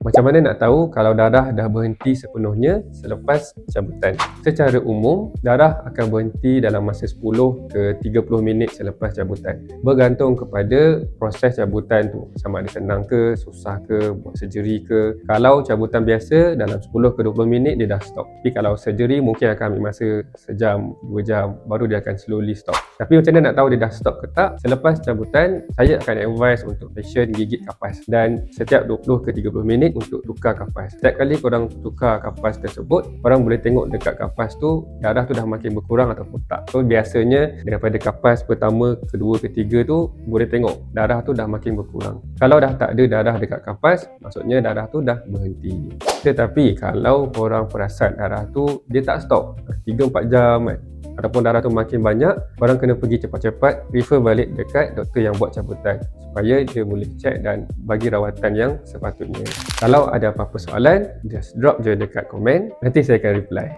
Macam mana nak tahu kalau darah dah berhenti sepenuhnya selepas cabutan? Secara umum, darah akan berhenti dalam masa 10 ke 30 minit selepas cabutan. Bergantung kepada proses cabutan tu, sama ada senang ke, susah ke, buat surgery ke. Kalau cabutan biasa, dalam 10 ke 20 minit dia dah stop. Tapi kalau surgery mungkin akan ambil masa sejam, 2 jam, baru dia akan slowly stop. Tapi macam mana nak tahu dia dah stop ke tak? Selepas cabutan, saya akan advise untuk patient gigit kapas dan setiap 20 ke 30 minit untuk tukar kapas. Setiap kali korang tukar kapas tersebut, korang boleh tengok dekat kapas tu darah tu dah makin berkurang ataupun tak. So biasanya daripada kapas pertama, kedua, ketiga tu boleh tengok darah tu dah makin berkurang. Kalau dah tak ada darah dekat kapas, maksudnya darah tu dah berhenti. Tetapi kalau korang perasan darah tu dia tak stop 3-4 jam kan, ataupun darah tu makin banyak, korang kena pergi cepat-cepat refer balik dekat doktor yang buat cabutan supaya dia boleh check dan bagi rawatan yang sepatutnya. Kalau ada apa-apa soalan, just drop je dekat komen, nanti saya akan reply.